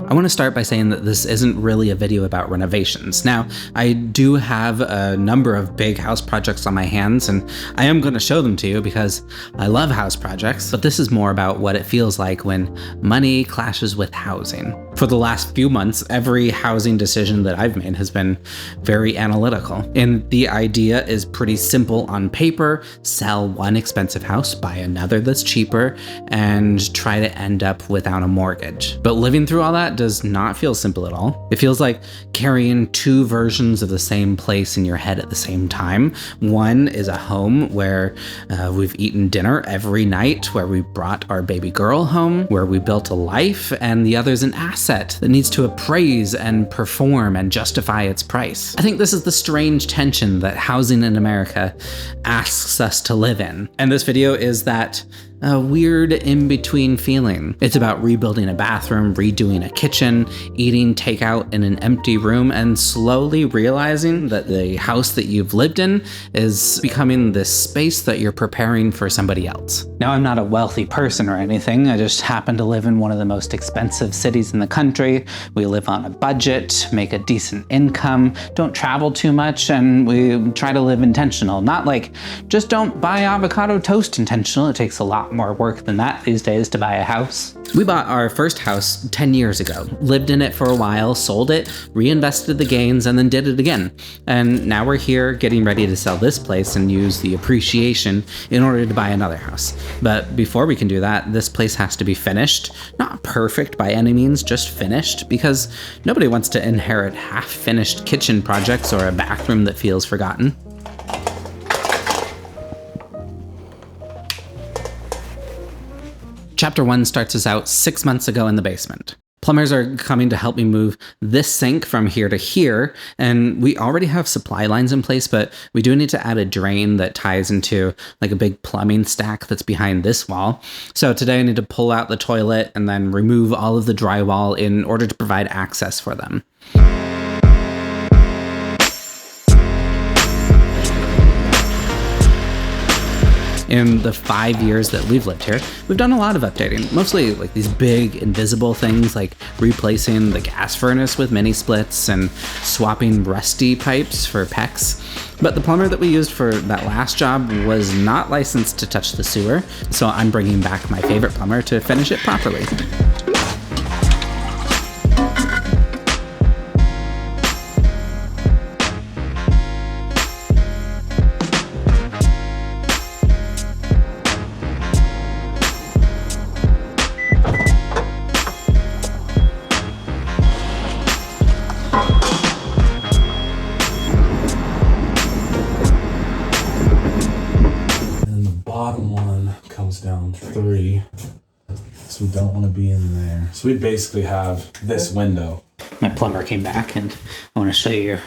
I want to start by saying that this isn't really a video about renovations. Now, I do have a number of big house projects on my hands, and I am going to show them to you because I love house projects, but this is more about what it feels like when money clashes with housing. For the last few months, every housing decision that I've made has been very analytical. And the idea is pretty simple on paper: sell one expensive house, buy another that's cheaper, and try to end up without a mortgage. But living through all that does not feel simple at all. It feels like carrying two versions of the same place in your head at the same time. One is a home where we've eaten dinner every night, where we brought our baby girl home, where we built a life, and the other is an asset that needs to appraise and perform and justify its price. I think this is the strange tension that housing in America asks us to live in. And this video is that a weird in-between feeling. It's about rebuilding a bathroom, redoing a kitchen, eating takeout in an empty room, and slowly realizing that the house that you've lived in is becoming this space that you're preparing for somebody else. Now, I'm not a wealthy person or anything. I just happen to live in one of the most expensive cities in the country. We live on a budget, make a decent income, don't travel too much, and we try to live intentional. Not like just don't buy avocado toast intentional. It takes a lot more work than that these days to buy a house. We bought our first house 10 years ago, lived in it for a while, sold it, reinvested the gains, and then did it again. And now we're here getting ready to sell this place and use the appreciation in order to buy another house. But before we can do that, this place has to be finished. Not perfect by any means, just finished, because nobody wants to inherit half-finished kitchen projects or a bathroom that feels forgotten. Chapter 1 starts us out 6 months ago in the basement. Plumbers are coming to help me move this sink from here to here, and we already have supply lines in place, but we do need to add a drain that ties into like a big plumbing stack that's behind this wall. So today I need to pull out the toilet and then remove all of the drywall in order to provide access for them. In the 5 years that we've lived here, we've done a lot of updating, mostly like these big invisible things like replacing the gas furnace with mini splits and swapping rusty pipes for PEX. But the plumber that we used for that last job was not licensed to touch the sewer, so I'm bringing back my favorite plumber to finish it properly. Down 3, so we don't want to be in there. So we basically have this window. My plumber came back and I want to show you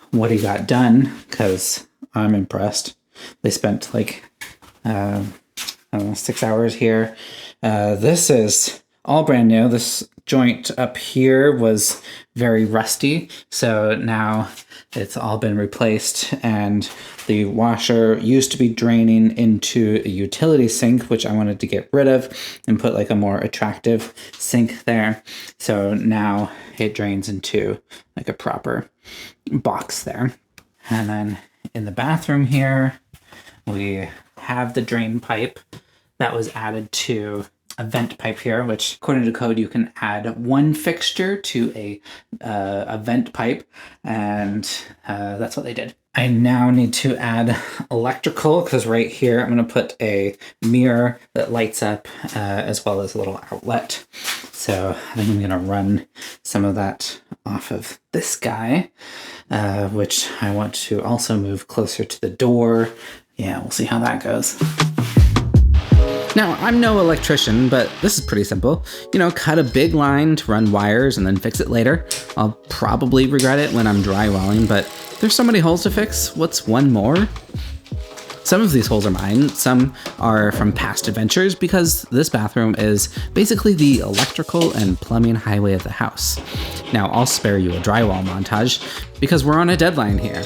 what he got done because I'm impressed. They spent like, I don't know, 6 hours here. This is all brand new. This joint up here was very rusty, so now it's all been replaced, and the washer used to be draining into a utility sink, which I wanted to get rid of and put like a more attractive sink there. So now it drains into like a proper box there. And then in the bathroom here, we have the drain pipe that was added to a vent pipe here, which according to code, you can add one fixture to a vent pipe, and that's what they did. I now need to add electrical because right here I'm going to put a mirror that lights up as well as a little outlet. So I think I'm going to run some of that off of this guy, which I want to also move closer to the door. Yeah, we'll see how that goes. Now, I'm no electrician, but this is pretty simple. You know, cut a big line to run wires and then fix it later. I'll probably regret it when I'm drywalling, but there's so many holes to fix. What's one more? Some of these holes are mine, some are from past adventures, because this bathroom is basically the electrical and plumbing highway of the house. Now, I'll spare you a drywall montage, because we're on a deadline here.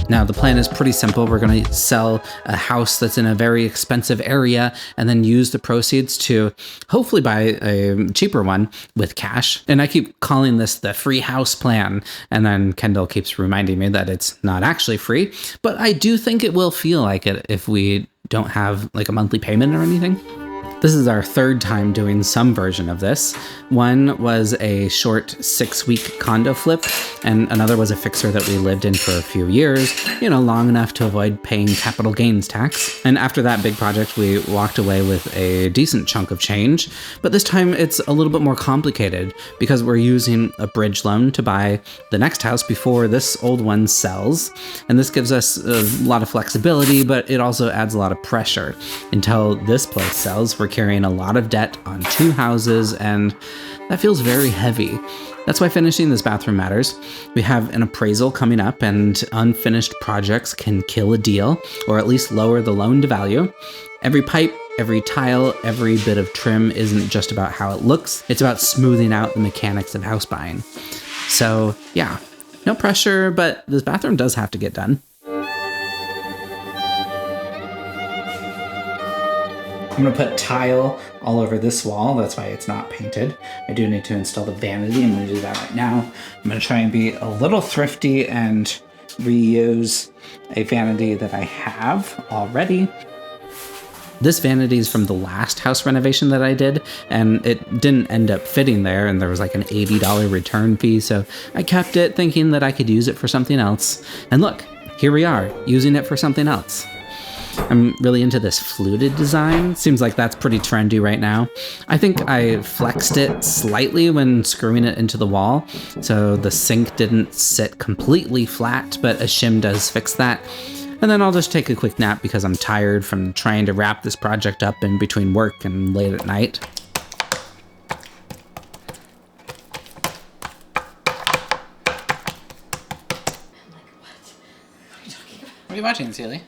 Now, the plan is pretty simple. We're going to sell a house that's in a very expensive area and then use the proceeds to hopefully buy a cheaper one with cash. And I keep calling this the free house plan. And then Kendall keeps reminding me that it's not actually free, but I do think it will feel like it if we don't have like a monthly payment or anything. This is our third time doing some version of this. One was a short 6-week condo flip, and another was a fixer that we lived in for a few years, long enough to avoid paying capital gains tax. And after that big project, we walked away with a decent chunk of change, but this time it's a little bit more complicated because we're using a bridge loan to buy the next house before this old one sells. And this gives us a lot of flexibility, but it also adds a lot of pressure. Until this place sells, we're carrying a lot of debt on 2 houses, and that feels very heavy. That's why finishing this bathroom matters. We have an appraisal coming up, and unfinished projects can kill a deal, or at least lower the loan to value. Every pipe, every tile, every bit of trim isn't just about how it looks, it's about smoothing out the mechanics of house buying. So yeah, no pressure, but this bathroom does have to get done. I'm gonna put tile all over this wall. That's why it's not painted. I do need to install the vanity. I'm gonna do that right now. I'm gonna try and be a little thrifty and reuse a vanity that I have already. This vanity is from the last house renovation that I did, and it didn't end up fitting there, and there was like an $80 return fee, so I kept it thinking that I could use it for something else. And look, here we are, using it for something else. I'm really into this fluted design. Seems like that's pretty trendy right now. I think I flexed it slightly when screwing it into the wall, so the sink didn't sit completely flat, but a shim does fix that. And then I'll just take a quick nap because I'm tired from trying to wrap this project up in between work and late at night. What are you watching, Celie?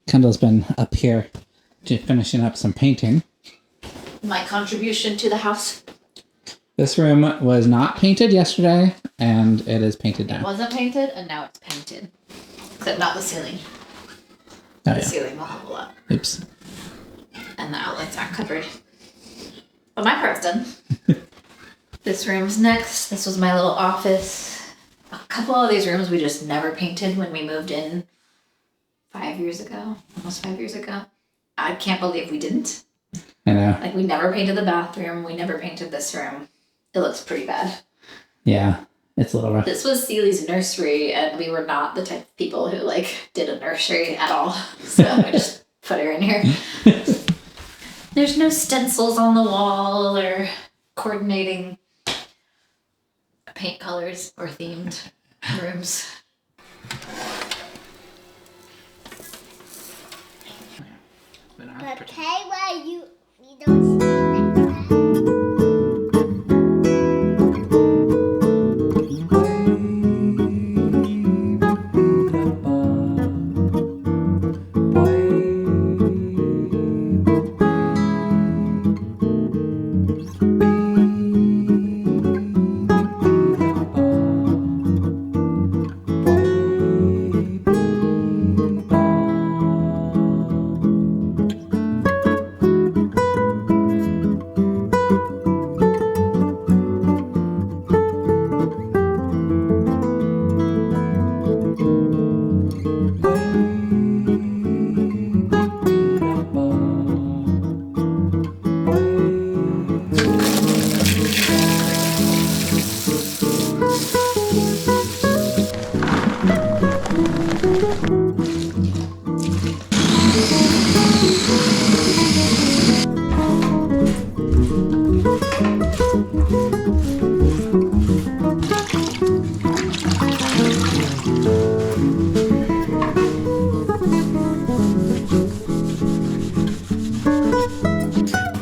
Kendall's been up here finishing up some painting. My contribution to the house. This room was not painted yesterday, and it is painted now. It wasn't painted, and now it's painted. Except not the ceiling. Oh, the ceiling will help a lot. Oops. And the outlets aren't covered. But my part's done. This room's next. This was my little office. A couple of these rooms we just never painted when we moved in 5 years ago. Almost 5 years ago. I can't believe we didn't. I know. Like, we never painted the bathroom. We never painted this room. It looks pretty bad. Yeah, it's a little rough. This was Celie's nursery, and we were not the type of people who, did a nursery at all. So I just put her in here. There's no stencils on the wall or coordinating paint colors or themed rooms. Okay, well, you don't see that.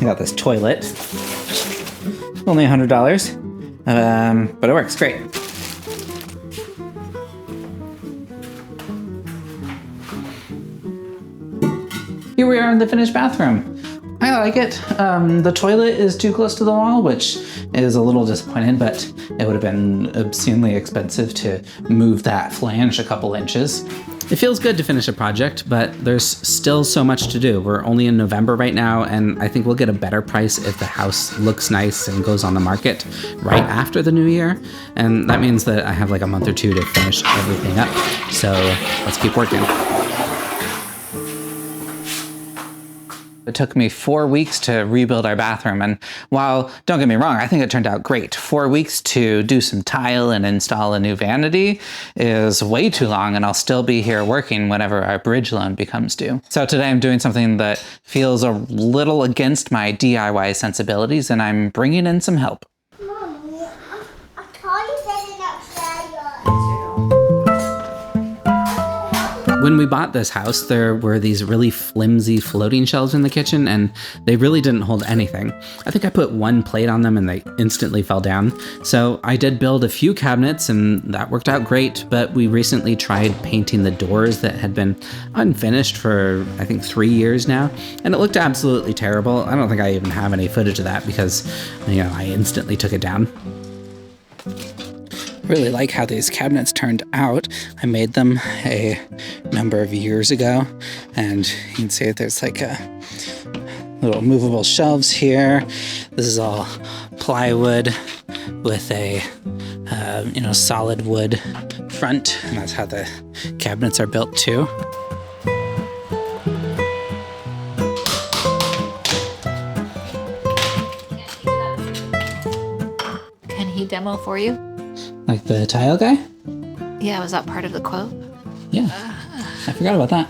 I got this toilet. Only $100. But it works great. we are in the finished bathroom. I like it. The toilet is too close to the wall, which is a little disappointing, but it would have been obscenely expensive to move that flange a couple inches. It feels good to finish a project, but there's still so much to do. We're only in November right now, and I think we'll get a better price if the house looks nice and goes on the market right after the new year. And that means that I have like a month or two to finish everything up. So let's keep working. It took me 4 weeks to rebuild our bathroom, and while, don't get me wrong, I think it turned out great. 4 weeks to do some tile and install a new vanity is way too long, and I'll still be here working whenever our bridge loan becomes due. So today I'm doing something that feels a little against my DIY sensibilities, and I'm bringing in some help. Mommy, I told you sitting upstairs. When we bought this house, there were these really flimsy floating shelves in the kitchen, and they really didn't hold anything. I think I put one plate on them and they instantly fell down. So I did build a few cabinets and that worked out great, but we recently tried painting the doors that had been unfinished for, I think, 3 years now, and it looked absolutely terrible. I don't think I even have any footage of that because, you know, I instantly took it down. Really like how these cabinets turned out. I made them a number of years ago, and you can see there's like a little movable shelves here. This is all plywood with a solid wood front, and that's how the cabinets are built too. Can he demo for you? Like the tile guy? Yeah, was that part of the quote? Yeah, I forgot about that.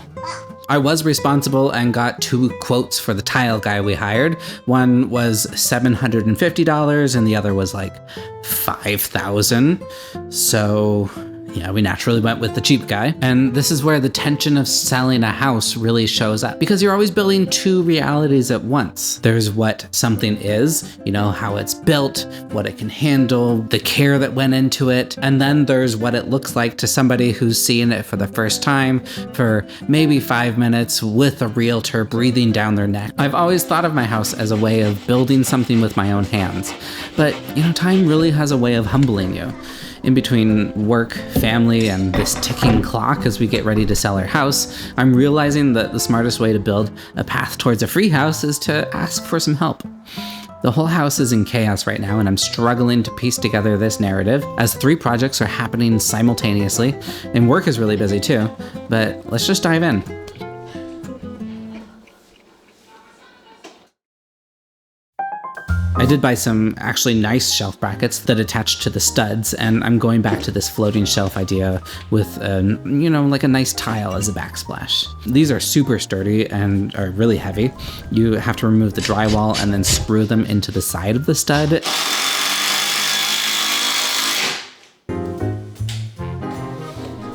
I was responsible and got 2 quotes for the tile guy we hired. One was $750 and the other was like $5,000. So yeah, we naturally went with the cheap guy. And this is where the tension of selling a house really shows up, because you're always building 2 realities at once. There's what something is, you know, how it's built, what it can handle, the care that went into it. And then there's what it looks like to somebody who's seeing it for the first time for maybe 5 minutes with a realtor breathing down their neck. I've always thought of my house as a way of building something with my own hands. But, you know, time really has a way of humbling you. In between work, family, and this ticking clock as we get ready to sell our house, I'm realizing that the smartest way to build a path towards a free house is to ask for some help. The whole house is in chaos right now, and I'm struggling to piece together this narrative as 3 projects are happening simultaneously, and work is really busy too. But let's just dive in. I did buy some actually nice shelf brackets that attach to the studs, and I'm going back to this floating shelf idea with, like a nice tile as a backsplash. These are super sturdy and are really heavy. You have to remove the drywall and then screw them into the side of the stud.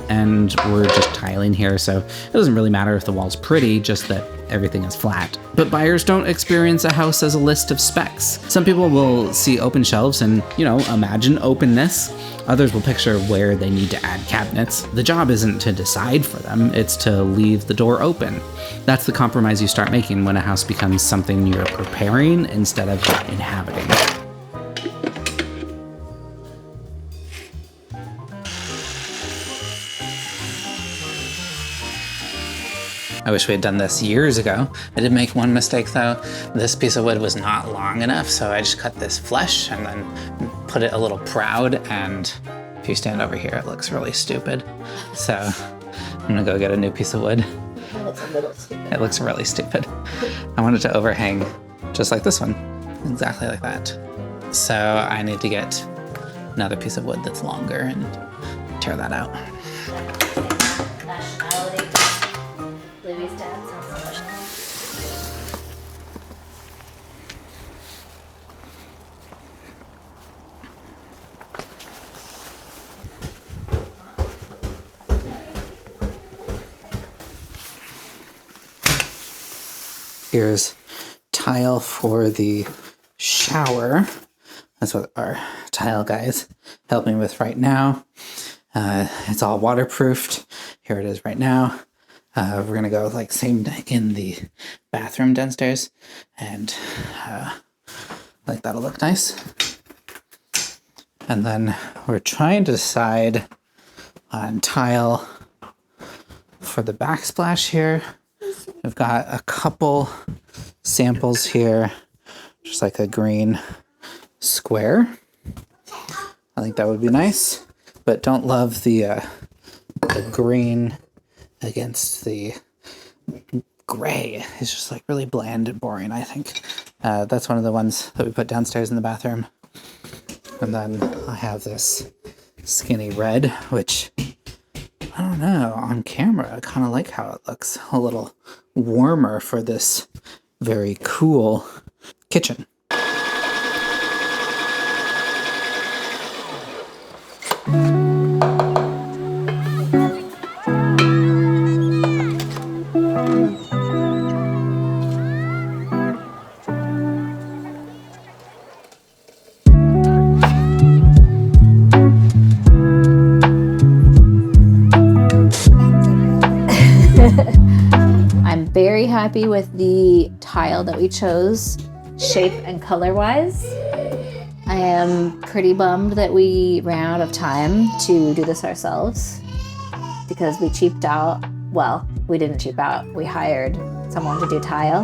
And we're just tiling here, so it doesn't really matter if the wall's pretty, just that everything is flat. But buyers don't experience a house as a list of specs. Some people will see open shelves and, imagine openness. Others will picture where they need to add cabinets. The job isn't to decide for them, it's to leave the door open. That's the compromise you start making when a house becomes something you're preparing instead of inhabiting. I wish we had done this years ago. I did make one mistake though. This piece of wood was not long enough, so I just cut this flush and then put it a little proud, and if you stand over here, it looks really stupid. So I'm gonna go get a new piece of wood. It looks really stupid. I want it to overhang just like this one, exactly like that. So I need to get another piece of wood that's longer and tear that out. Nationality. Louis' dad sounds like. Here's tile for the shower. That's what our tile guy is helping with right now. It's all waterproofed. Here it is right now. We're gonna go like same in the bathroom downstairs, and like that'll look nice. And then we're trying to decide on tile for the backsplash here. We've got a couple samples here, just like a green square. I think that would be nice, but don't love the green against the gray. It's just like really bland and boring, I think. That's one of the ones that we put downstairs in the bathroom. And then I have this skinny red, which I don't know, on camera I kind of like how it looks. A little warmer for this very cool kitchen. I'm very happy with the tile that we chose, shape and color wise. I am pretty bummed that we ran out of time to do this ourselves because we cheaped out. Well, we didn't cheap out. We hired someone to do tile,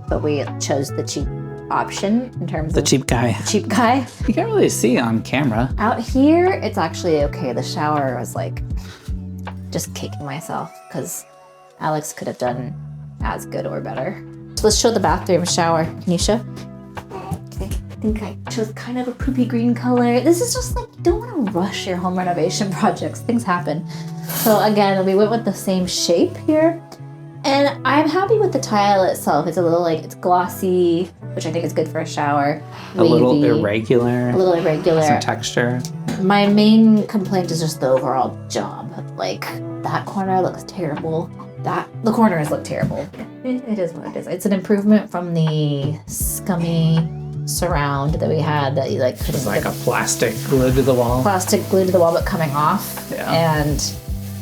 but we chose the cheap option in terms The of cheap guy. cheap guy. You can't really see on camera. Out here, it's actually okay. The shower was like just kicking myself because Alex could have done as good or better. So let's show the bathroom shower. Can you show? Okay. I think I chose kind of a poopy green color. This is just like, you don't want to rush your home renovation projects. Things happen. So again, we went with the same shape here. And I'm happy with the tile itself. It's a little like, it's glossy, which I think is good for a shower. A little Wavy, irregular. A little irregular. Some texture. My main complaint is just the overall job. Like, that corner looks terrible. The corners look terrible. It is what it is. It's an improvement from the scummy surround that we had that you like couldn't It's like get a plastic glued to the wall. plastic glued to the wall but coming off. Yeah. And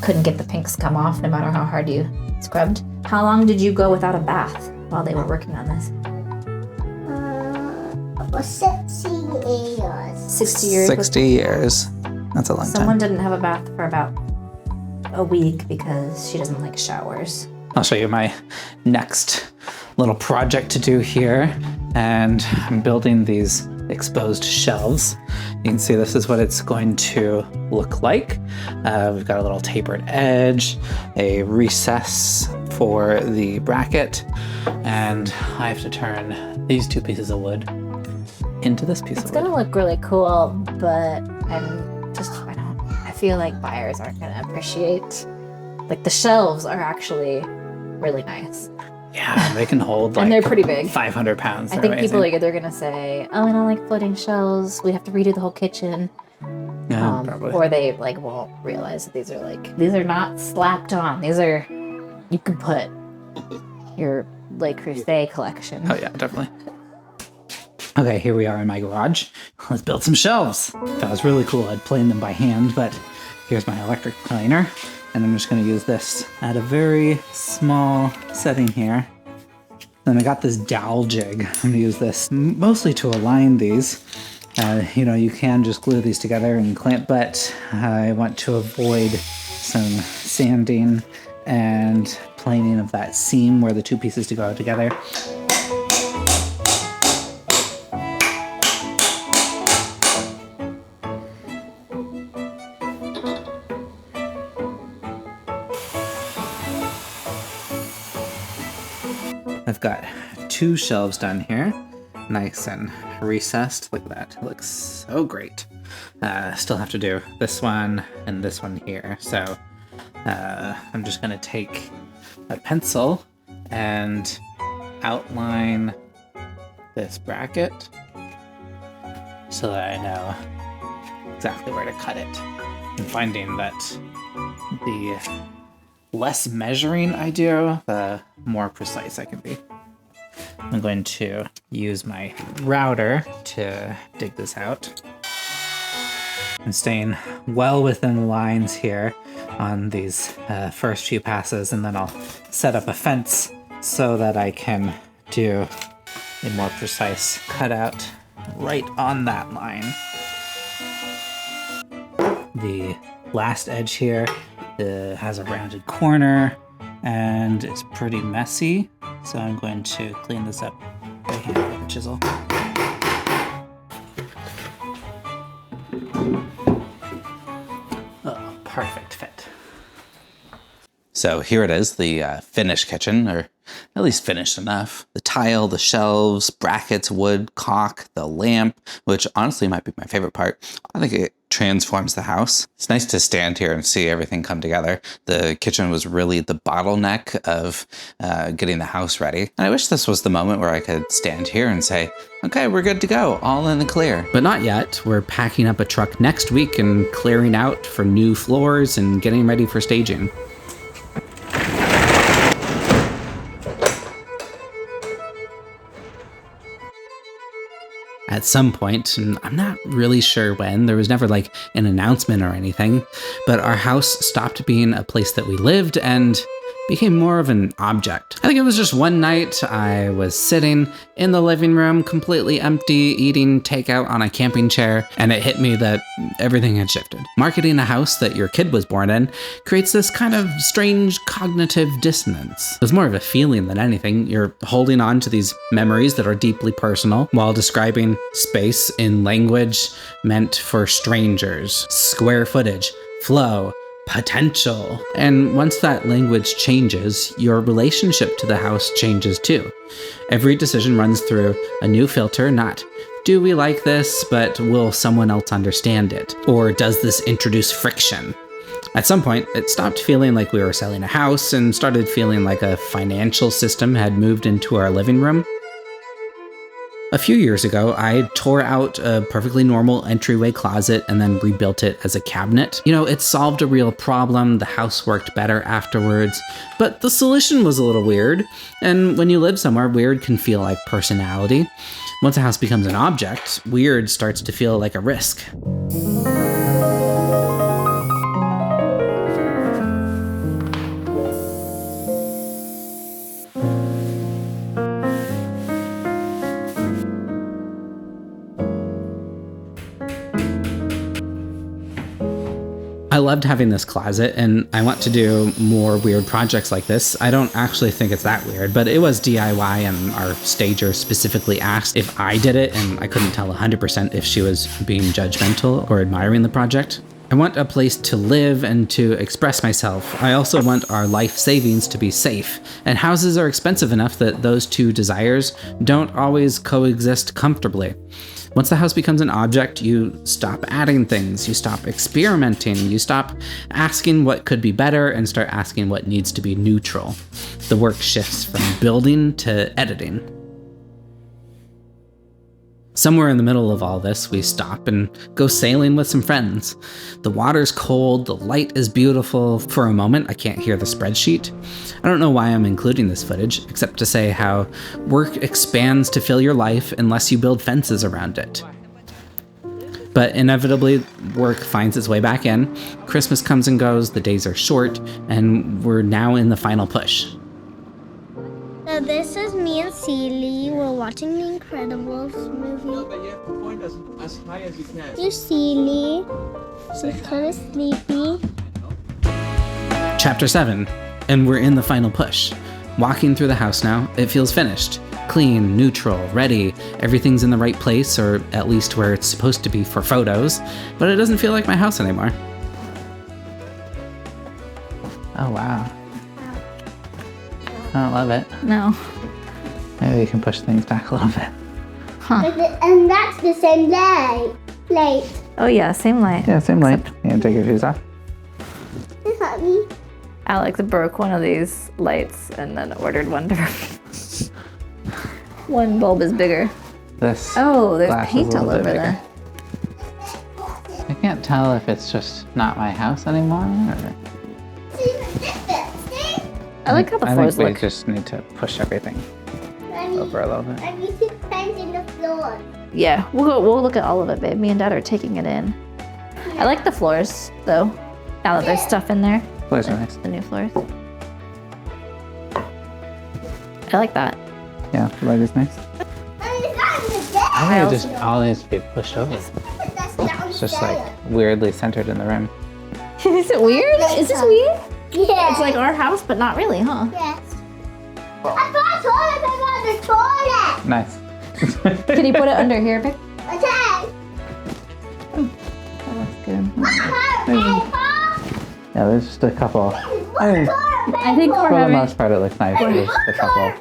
couldn't get the pink scum off no matter how hard you scrubbed. How long did you go without a bath while they were working on this? For 60 years. 60 years. 60 years. That's a long Someone time. didn't have a bath for about a week because she doesn't like showers. I'll show you my next little project to do here. And I'm building these exposed shelves. You can see this is what it's going to look like. We've got a little tapered edge, a recess for the bracket, and I have to turn these two pieces of wood into this piece It's of wood. gonna look really cool, but I feel like buyers aren't gonna appreciate. Like the shelves are actually really nice. Yeah, they can hold like And they're pretty big. 500 pounds. I They're think people amazing. they're gonna say, "Oh, I don't like floating shelves. We have to redo the whole kitchen," Yeah, probably. or they like won't realize that these are not slapped on. These are you can put your Le Creuset collection. Oh yeah, definitely. Okay, here we are in my garage. Let's build some shelves. That was really cool. I'd planed them by hand, but here's my electric planer. And I'm just gonna use this at a very small setting here. Then I got this dowel jig. I'm gonna use this mostly to align these. You can just glue these together and clamp, but I want to avoid some sanding and planing of that seam where the two pieces to go together. I've got two shelves done here, nice and recessed. Look at that, it looks so great. Still have to do this one and this one here. So I'm just gonna take a pencil and outline this bracket so that I know exactly where to cut it. I'm finding that the less measuring I do, the more precise I can be. I'm going to use my router to dig this out. I'm staying well within the lines here. on these first few passes, and then I'll set up a fence so that I can do a more precise cutout right on that line. The last edge here has a rounded corner and it's pretty messy, so I'm going to clean this up by hand with a chisel. Oh, perfect fit. So here it is, the finished kitchen, or at least finished enough. The tile, the shelves, brackets, wood, caulk, the lamp, which honestly might be my favorite part. I think it transforms the house. It's nice to stand here and see everything come together. The kitchen was really the bottleneck of getting the house ready. And I wish this was the moment where I could stand here and say, okay, we're good to go, all in the clear. But not yet. We're packing up a truck next week and clearing out for new floors and getting ready for staging. At some point, and I'm not really sure when, there was never like an announcement or anything, but our house stopped being a place that we lived and became more of an object. I think it was just one night I was sitting in the living room, completely empty, eating takeout on a camping chair, and it hit me that everything had shifted. Marketing a house that your kid was born in creates this kind of strange cognitive dissonance. It was more of a feeling than anything. You're holding on to these memories that are deeply personal while describing space in language meant for strangers. Square footage, flow, potential. And once that language changes, your relationship to the house changes too. Every decision runs through a new filter, not do we like this, but will someone else understand it? Or does this introduce friction? At some point, it stopped feeling like we were selling a house and started feeling like a financial system had moved into our living room. A few years ago, I tore out a perfectly normal entryway closet and then rebuilt it as a cabinet. You know, it solved a real problem, the house worked better afterwards, but the solution was a little weird. And when you live somewhere, weird can feel like personality. Once a house becomes an object, weird starts to feel like a risk. I loved having this closet, and I want to do more weird projects like this. I don't actually think it's that weird, but it was DIY, and our stager specifically asked if I did it, and I couldn't tell 100% if she was being judgmental or admiring the project. I want a place to live and to express myself. I also want our life savings to be safe, and houses are expensive enough that those two desires don't always coexist comfortably. Once the house becomes an object, you stop adding things, you stop experimenting, you stop asking what could be better and start asking what needs to be neutral. The work shifts from building to editing. Somewhere in the middle of all this, we stop and go sailing with some friends. The water's cold, the light is beautiful. For a moment, I can't hear the spreadsheet. I don't know why I'm including this footage, except to say how work expands to fill your life unless you build fences around it. But inevitably, work finds its way back in. Christmas comes and goes, the days are short, and we're now in the final push. So this is me and Celie. We're watching The Incredibles movie. But you have to point as high as you can. Here's Celie. She's kind of sleepy. Chapter 7, and we're in the final push. Walking through the house now, it feels finished. Clean, neutral, ready. Everything's in the right place, or at least where it's supposed to be for photos, but it doesn't feel like my house anymore. Oh, wow. I don't love it. No. Maybe we can push things back a little bit. And that's the same light. Oh yeah, same light. Yeah, same light. You can take your shoes off. Is that me? Alex broke one of these lights and then ordered one different. One bulb is bigger. This. Oh, there's glass is paint a all little over bit there. I can't tell if it's just not my house anymore, or... I like how the I floors think look. we just need to push everything over a little bit. And we should paint in the floor. Yeah, we'll look at all of it, babe. Me and Dad are taking it in. I like the floors, though. Now that there's stuff in there. Floors are nice. The new floors. I like that. Yeah, the light is nice. I think it just all needs to be pushed over. It's just like weirdly centered in the room. Is it weird? Is this weird? Yeah. It's like our house, but not really, huh? Yes. I found the toilet. Nice. Can you put it under here, Vic? Okay. That looks good. Yeah, there's just a couple. I think we're For the having... most part, it looks nice. There's just a couple.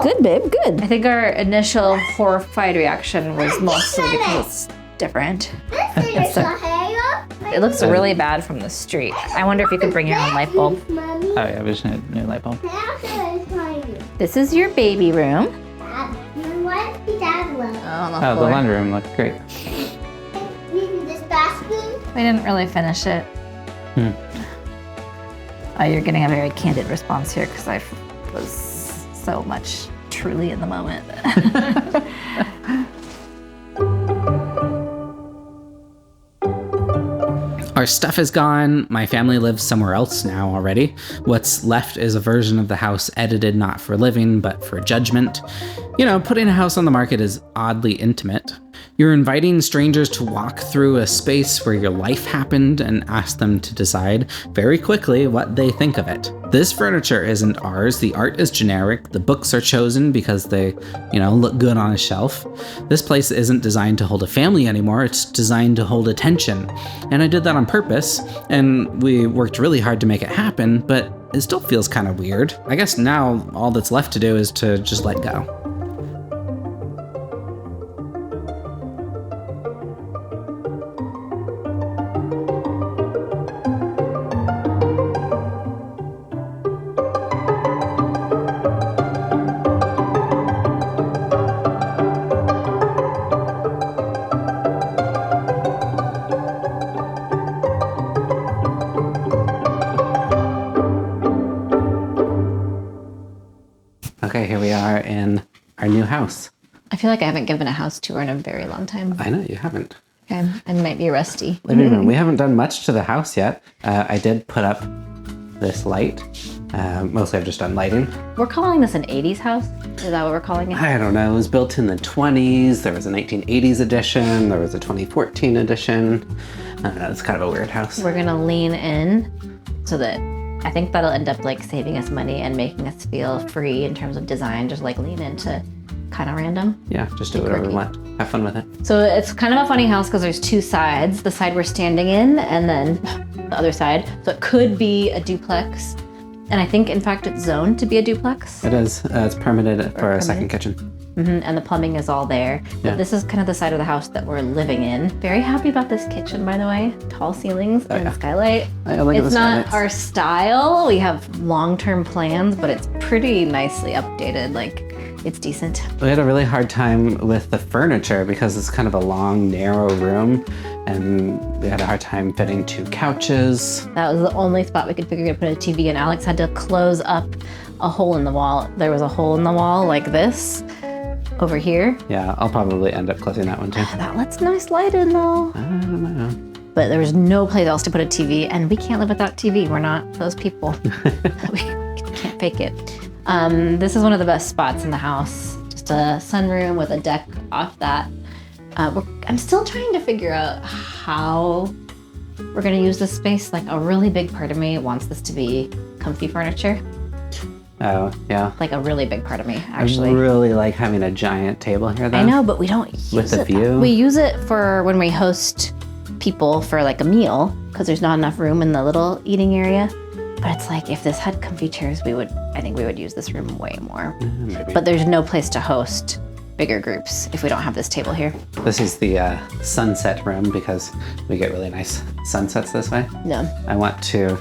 Good, babe, good. I think our initial horrified reaction was mostly because it's different. It looks really bad from the street. I wonder if you could bring your own light bulb. Oh yeah, we just need a new light bulb. This is your baby room. Oh, the laundry room looks great. We didn't really finish it. You're getting a very candid response here because I was so much truly in the moment. Our stuff is gone. My family lives somewhere else now already. What's left is a version of the house edited not for living, but for judgment. You know, putting a house on the market is oddly intimate. You're inviting strangers to walk through a space where your life happened and ask them to decide very quickly what they think of it. This furniture isn't ours. The art is generic. The books are chosen because they, look good on a shelf. This place isn't designed to hold a family anymore. It's designed to hold attention. And I did that on purpose, and we worked really hard to make it happen, but it still feels kind of weird. I guess now all that's left to do is to just let go. Okay, here we are in our new house. I feel like I haven't given a house tour in a very long time. I know, you haven't. Okay, I might be rusty. Living room. We haven't done much to the house yet. I did put up this light. Mostly I've just done lighting. We're calling this an 80s house? Is that what we're calling it? I don't know. It was built in the 20s. There was a 1980s edition. There was a 2014 edition. I don't know. It's kind of a weird house. We're going to lean in so that I think that'll end up like saving us money and making us feel free in terms of design. Just like lean into kind of random. Yeah, just do whatever we want. Have fun with it. So it's kind of a funny house because there's two sides. The side we're standing in and then the other side. So it could be a duplex. And I think, in fact, it's zoned to be a duplex. It is. It's permitted for a second kitchen. And the plumbing is all there. Yeah. But this is kind of the side of the house that we're living in. Very happy about this kitchen, by the way. Tall ceilings and skylight. It's not our style. We have long-term plans, but it's pretty nicely updated. Like, it's decent. We had a really hard time with the furniture because it's kind of a long, narrow room. And we had a hard time fitting two couches. That was the only spot we could figure to put a TV, and Alex had to close up a hole in the wall. There was a hole in the wall like this over here. Yeah, I'll probably end up closing that one too. That lets nice light in though. I don't know. But there was no place else to put a TV, and we can't live without TV. We're not those people. We can't fake it. This is one of the best spots in the house. Just a sunroom with a deck off that. I'm still trying to figure out how we're gonna use this space. Like, a really big part of me wants this to be comfy furniture. Oh, yeah. Like, a really big part of me, actually. I really like having a giant table here, though. I know, but we don't use With the it. view? We use it for when we host people for like a meal, because there's not enough room in the little eating area. But it's like, if this had comfy chairs, I think we would use this room way more. Maybe. But there's no place to host bigger groups if we don't have this table here. This is the sunset room because we get really nice sunsets this way. No. I want to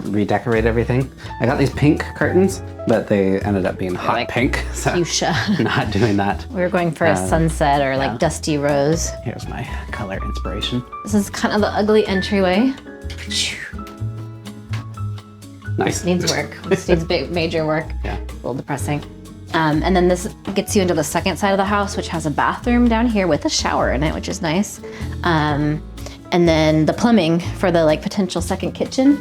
redecorate everything. I got these pink curtains, but they ended up being hot like pink, so fuchsia. not doing that. We were going for a sunset or like dusty rose. Here's my color inspiration. This is kind of the ugly entryway. Nice. Needs work. This needs big, major work. Yeah. A little depressing. And then this gets you into the second side of the house, which has a bathroom down here with a shower in it, which is nice. And And then the plumbing for the like potential second kitchen,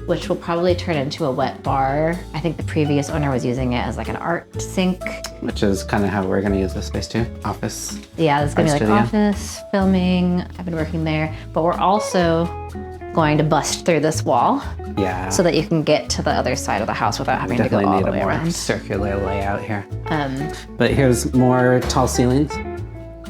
which will probably turn into a wet bar. I think the previous owner was using it as like an art sink. Which is kind of how we're going to use this space too. Office. Yeah, this is gonna be Art like studio. office, filming. I've been working there, but we're also going to bust through this wall Yeah. so that you can get to the other side of the house without having to go Definitely all need the a way more around. circular layout here. Um, But here's more tall ceilings.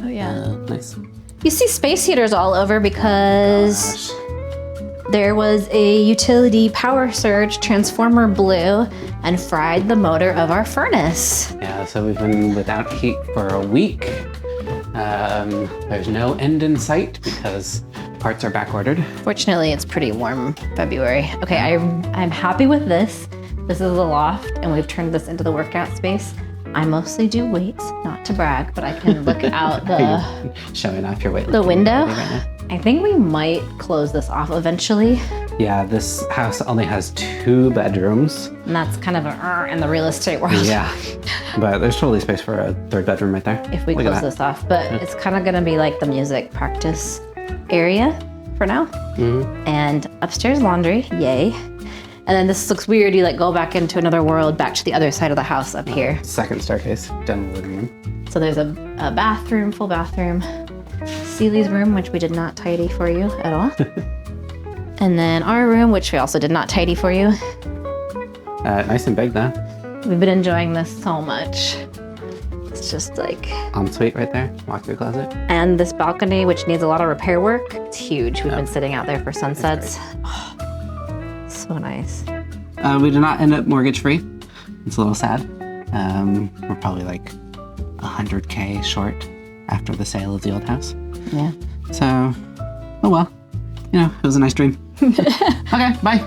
oh yeah. Nice. You see space heaters all over because Gosh. there was a utility power surge transformer blew and fried the motor of our furnace. Yeah, so we've been without heat for a week. There's no end in sight because parts are back ordered. Fortunately, it's pretty warm February. Okay, I'm happy with this. This is the loft, and we've turned this into the workout space. I mostly do weights, not to brag, but I can look out Showing off your weight. the window. Right now. I think we might close this off eventually, Yeah, this house only has 2 bedrooms. and that's kind of in the real estate world. Yeah, but there's totally space for a 3rd bedroom right there. If we Look at close that. this off, but it's kind of gonna be like the music practice area for now. Mm-hmm. And upstairs laundry, yay. And then this looks weird. You like go back into another world, back to the other side of the house up here. 2nd staircase down the living room. So there's a bathroom, full bathroom. Celie's room, which we did not tidy for you at all. And then our room, which we also did not tidy for you. Nice and big though. We've been enjoying this so much. It's just like, Ensuite right there. Walk-through closet. and this balcony, which needs a lot of repair work. It's huge. We've been sitting out there for sunsets. Oh, so nice. We did not end up mortgage free. It's a little sad. We're probably like $100K short after the sale of the old house. Yeah. So, oh well. You know, it was a nice dream. Okay, bye.